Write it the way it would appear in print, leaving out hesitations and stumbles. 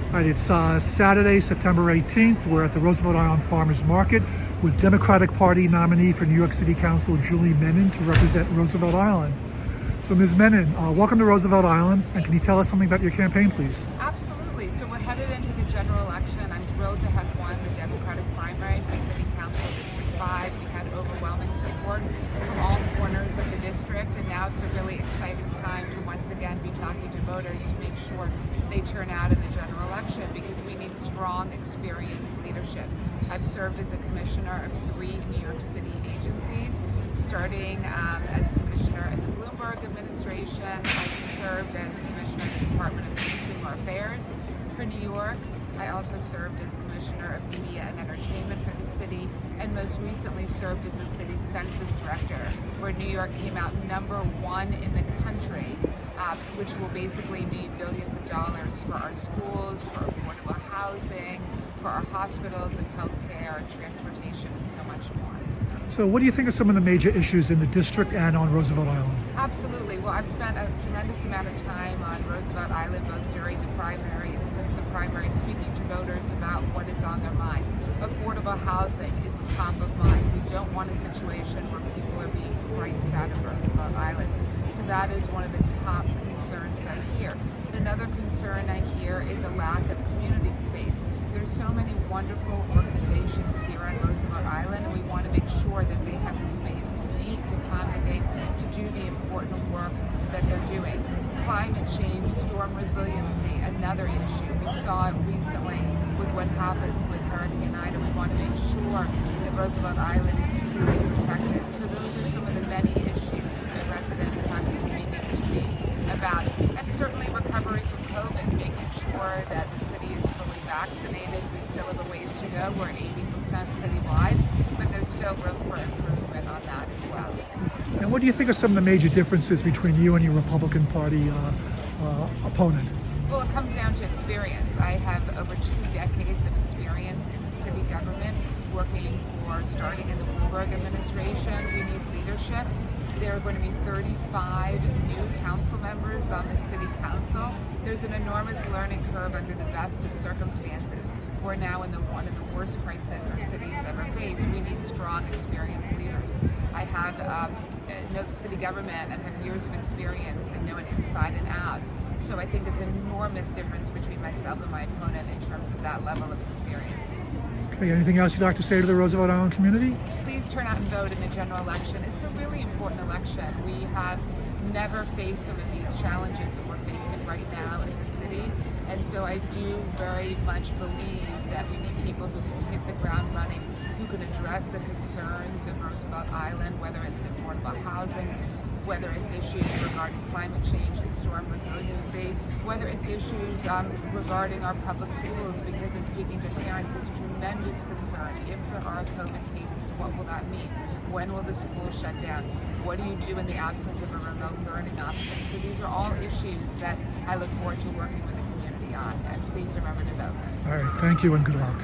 All right, it's Saturday, September 18th. We're at the Roosevelt Island Farmers Market with Democratic Party nominee for New York City Council, Julie Menin, to represent Roosevelt Island. So Ms. Menin, welcome to Roosevelt Island, and can you tell us something about your campaign, please? Absolutely. So we're headed into the general election. I'm thrilled to have won the Democratic primary for City Council District 5. We had overwhelming support from all corners of the district, and now it's a really exciting time to once again be talking to voters to make sure they turn out in the general election, because we need strong, experienced leadership. I've served as a commissioner of 3 New York City agencies, starting as commissioner in the Bloomberg administration. I served as commissioner of the Department of Consumer Affairs for New York. I also served as commissioner of media and entertainment for the city, and most recently served as the city's census director, where New York came out #1 in the country, which will basically mean billions of dollars for our schools, for affordable housing, for our hospitals and healthcare, transportation, and so much more. So what do you think are some of the major issues in the district and on Roosevelt Island? Absolutely. Well, I've spent a tremendous amount of time on Roosevelt Island, both during the primary and since the primary, speaking to voters about what is on their mind. Affordable housing is top of mind. We don't want a situation where people are being priced out of Roosevelt Island. So that is one of the top concerns I hear. Another concern I hear is a lack of community space. There's so many wonderful organizations here on Roosevelt Island, and we want to make sure that they have the space to meet, to congregate, to do the important work that they're doing. Climate change, storm resiliency, another issue. We saw it recently with what happened with Hurricane Ida. We want to make sure that Roosevelt Island is truly protected. So those are some of the many issues that residents have been speaking to me about. And certainly recovery from COVID, making sure that the city is fully vaccinated. We still have a ways to go. We're at 80% citywide, but there's still room for improvement on that as well. And what do you think are some of the major differences between you and your Republican Party opponent? Well, it comes down to experience. I have over 2 decades of experience in the city government, starting in the Bloomberg administration. We need leadership. There are going to be 35 new council members on the city council. There's an enormous learning curve under the best of circumstances. We're now in one of the worst crises our city's ever faced. We need strong, experienced leaders. I know the city government and have years of experience and know it inside and out. So I think it's an enormous difference between myself and my opponent in terms of that level of experience. Okay, anything else you'd like to say to the Roosevelt Island community? Please turn out and vote in the general election. It's a really important election. We have never faced some of these challenges that we're facing right now as a city. And so I do very much believe that we need people who can hit the ground running, who can address the concerns of Roosevelt Island, whether it's affordable housing, whether it's issues regarding climate change and storm resiliency, whether it's issues regarding our public schools, because in speaking to parents, it's a tremendous concern. If there are COVID cases, what will that mean? When will the schools shut down? What do you do in the absence of a remote learning option? So these are all issues that I look forward to working with the community on, and please remember to vote. All right, thank you and good luck.